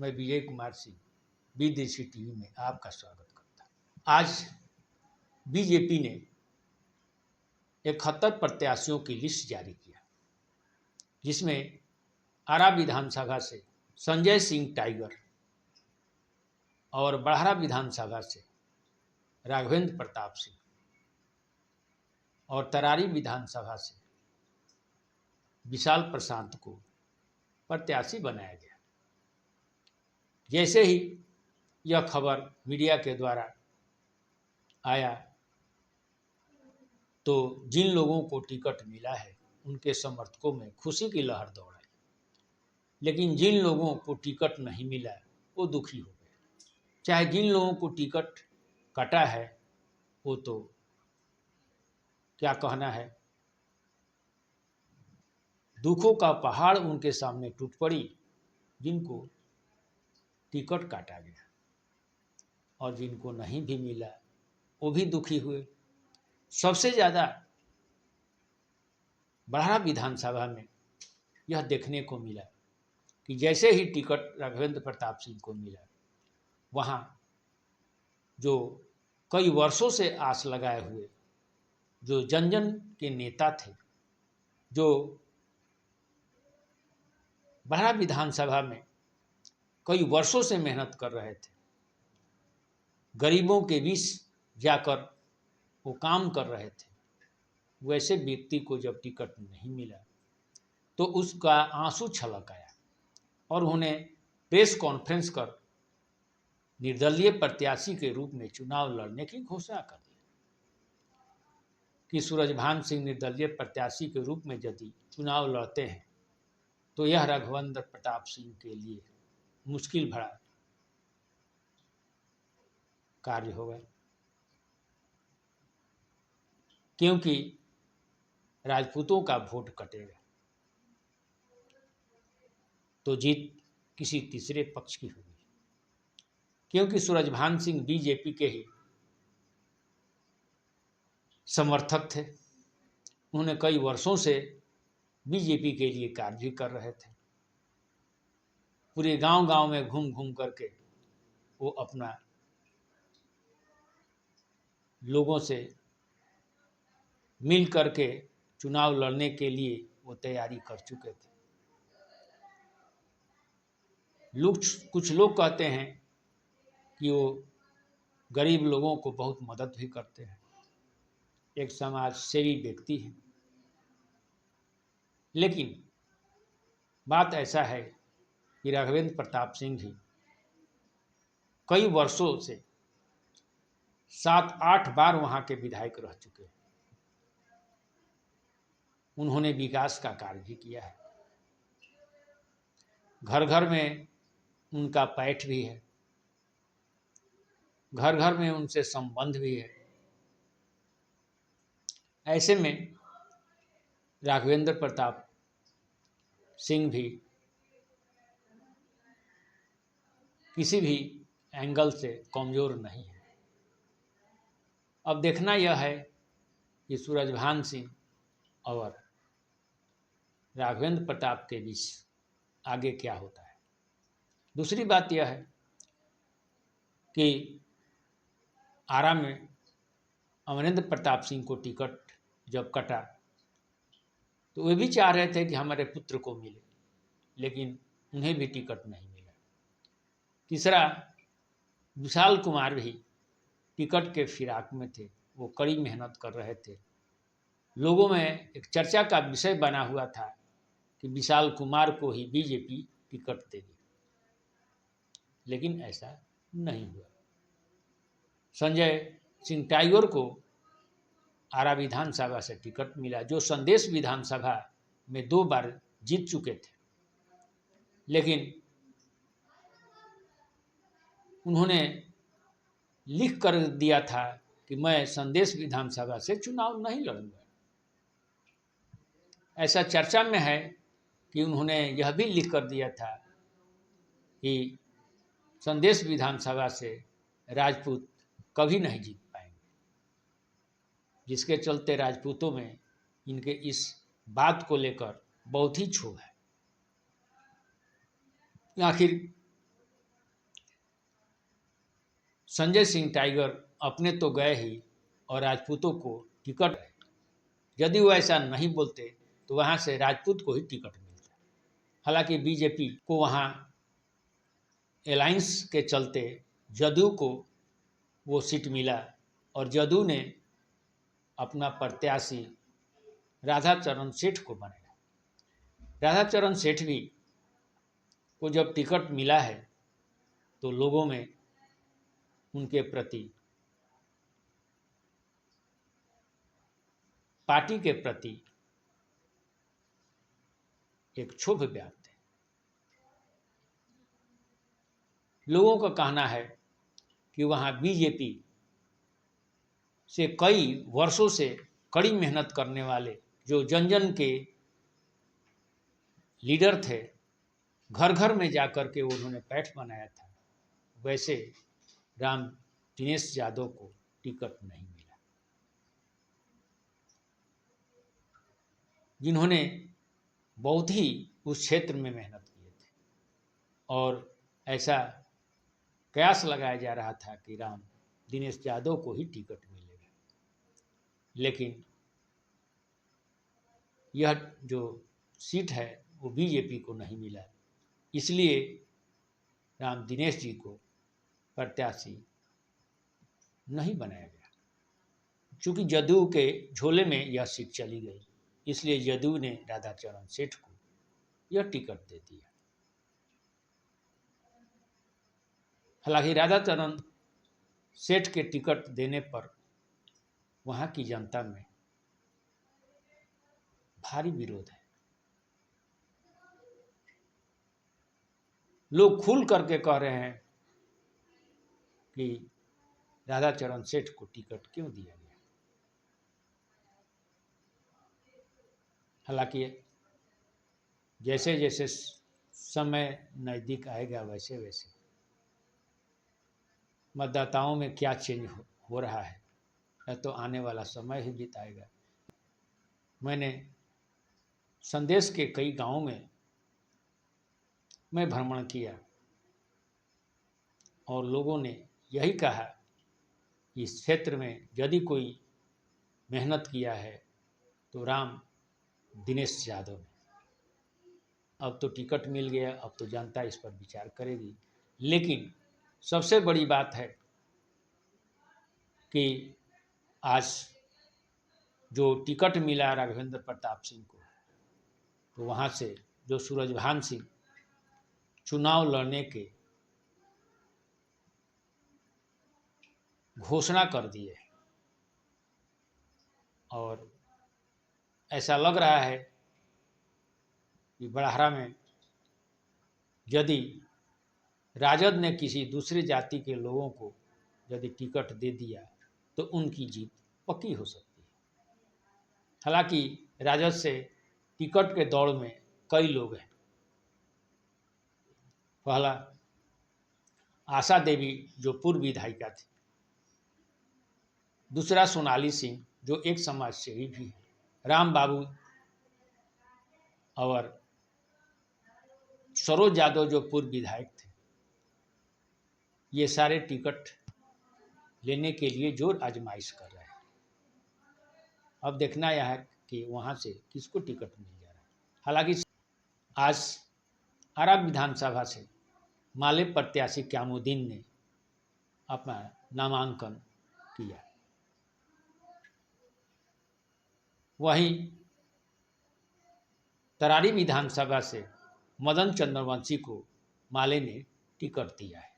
मैं विजय कुमार सिंह विदेशी टीवी में आपका स्वागत करता हूँ। आज बीजेपी ने 71 प्रत्याशियों की लिस्ट जारी किया, जिसमें आरा विधानसभा से संजय सिंह टाइगर और बड़हरा विधानसभा से राघवेंद्र प्रताप सिंह और तरारी विधानसभा से विशाल प्रशांत को प्रत्याशी बनाया गया। जैसे ही यह खबर मीडिया के द्वारा आया तो जिन लोगों को टिकट मिला है उनके समर्थकों में खुशी की लहर दौड़ आई, लेकिन जिन लोगों को टिकट नहीं मिला वो दुखी हो गए। चाहे जिन लोगों को टिकट कटा है वो तो क्या कहना है, दुखों का पहाड़ उनके सामने टूट पड़ी। जिनको टिकट काटा गया और जिनको नहीं भी मिला वो भी दुखी हुए। सबसे ज़्यादा बड़हरा विधानसभा में यह देखने को मिला कि जैसे ही टिकट राघवेंद्र प्रताप सिंह को मिला, वहाँ जो कई वर्षों से आस लगाए हुए जो जन जन के नेता थे, जो बड़हरा विधानसभा में कई वर्षों से मेहनत कर रहे थे, गरीबों के बीच जाकर वो काम कर रहे थे, वैसे व्यक्ति को जब टिकट नहीं मिला तो उसका आंसू छलक आया और उन्होंने प्रेस कॉन्फ्रेंस कर निर्दलीय प्रत्याशी के रूप में चुनाव लड़ने की घोषणा कर दी कि सूरजभान सिंह निर्दलीय प्रत्याशी के रूप में यदि चुनाव लड़ते हैं तो यह राघवेंद्र प्रताप सिंह के लिए मुश्किल भरा कार्य होगा, क्योंकि राजपूतों का वोट कटेगा तो जीत किसी तीसरे पक्ष की होगी। क्योंकि सूरजभान सिंह बीजेपी के ही समर्थक थे, उन्होंने कई वर्षों से बीजेपी के लिए कार्य भी कर रहे थे। पूरे गांव-गांव में घूम घूम करके वो अपना लोगों से मिल करके चुनाव लड़ने के लिए वो तैयारी कर चुके थे। कुछ लोग कहते हैं कि वो गरीब लोगों को बहुत मदद भी करते हैं, एक समाज सेवी व्यक्ति है। लेकिन बात ऐसा है कि राघवेंद्र प्रताप सिंह भी कई वर्षों से 7-8 बार वहाँ के विधायक रह चुके हैं। उन्होंने विकास का कार्य भी किया है, घर घर में उनका पैठ भी है, घर घर में उनसे संबंध भी है। ऐसे में राघवेंद्र प्रताप सिंह भी किसी भी एंगल से कमज़ोर नहीं है। अब देखना यह है कि सूरजभान सिंह और राघवेंद्र प्रताप के बीच आगे क्या होता है। दूसरी बात यह है कि आरा में अमरेंद्र प्रताप सिंह को टिकट जब कटा तो वे भी चाह रहे थे कि हमारे पुत्र को मिले, लेकिन उन्हें भी टिकट नहीं मिला। तीसरा, विशाल कुमार भी टिकट के फिराक में थे, वो कड़ी मेहनत कर रहे थे। लोगों में एक चर्चा का विषय बना हुआ था कि विशाल कुमार को ही बीजेपी टिकट देगी, लेकिन ऐसा नहीं हुआ। संजय सिंह टाइगर को आरा विधानसभा से टिकट मिला, जो संदेश विधानसभा में 2 बार जीत चुके थे, लेकिन उन्होंने लिख कर दिया था कि मैं संदेश विधानसभा से चुनाव नहीं लड़ूंगा। ऐसा चर्चा में है कि उन्होंने यह भी लिख कर दिया था कि संदेश विधानसभा से राजपूत कभी नहीं जीत पाएंगे, जिसके चलते राजपूतों में इनके इस बात को लेकर बहुत ही क्षोभ है। आखिर संजय सिंह टाइगर अपने तो गए ही और राजपूतों को टिकट, यदि वो ऐसा नहीं बोलते तो वहाँ से राजपूत को ही टिकट मिलता। हालांकि बीजेपी को वहाँ अलायंस के चलते जदयू को वो सीट मिला और जदयू ने अपना प्रत्याशी राधाचरण सेठ को बनाया। राधाचरण सेठ भी को जब टिकट मिला है तो लोगों में उनके प्रति, पार्टी के प्रति एक क्षोभ व्याप्त है। लोगों का कहना है कि वहाँ बीजेपी से कई वर्षों से कड़ी मेहनत करने वाले जो जन जन के लीडर थे, घर घर में जाकर के उन्होंने पैठ बनाया था, वैसे राम दिनेश यादव को टिकट नहीं मिला, जिन्होंने बहुत ही उस क्षेत्र में मेहनत किए थे और ऐसा कयास लगाया जा रहा था कि राम दिनेश यादव को ही टिकट मिलेगा, लेकिन यह जो सीट है वो बीजेपी को नहीं मिला। इसलिए राम दिनेश जी को प्रत्याशी नहीं बनाया गया। चूँकि जदयू के झोले में यह सीट चली गई, इसलिए जदयू ने राधाचरण सेठ को यह टिकट दे दिया। हालांकि राधाचरण सेठ के टिकट देने पर वहाँ की जनता में भारी विरोध है। लोग खुल करके कह रहे हैं कि राधाचरण सेठ को टिकट क्यों दिया गया। हालांकि जैसे जैसे समय नज़दीक आएगा वैसे वैसे मतदाताओं में क्या चेंज हो रहा है, यह तो आने वाला समय ही बिताएगा। मैंने संदेश के कई गांवों में मैं भ्रमण किया और लोगों ने यही कहा कि इस क्षेत्र में यदि कोई मेहनत किया है तो राम दिनेश यादव ने। अब तो टिकट मिल गया, अब तो जनता इस पर विचार करेगी। लेकिन सबसे बड़ी बात है कि आज जो टिकट मिला राघवेंद्र प्रताप सिंह को, तो वहाँ से जो सूरजभान सिंह चुनाव लड़ने के घोषणा कर दिए और ऐसा लग रहा है कि बड़हरा में यदि राजद ने किसी दूसरी जाति के लोगों को यदि टिकट दे दिया तो उनकी जीत पक्की हो सकती है। हालांकि राजद से टिकट के दौड़ में कई लोग हैं। पहला आशा देवी जो पूर्व विधायिका थी, दूसरा सोनाली सिंह जो एक समाज सेवी भी है, राम बाबू और सरोज यादव जो पूर्व विधायक थे। ये सारे टिकट लेने के लिए जोर आजमाइश कर रहे हैं। अब देखना यह है कि वहाँ से किसको टिकट मिल जा रहा है। हालांकि आज आरा विधानसभा से माले प्रत्याशी क्यामुद्दीन ने अपना नामांकन किया। वहीं तरारी विधानसभा से मदन चंद्रवंशी को माले ने टिकट दिया है।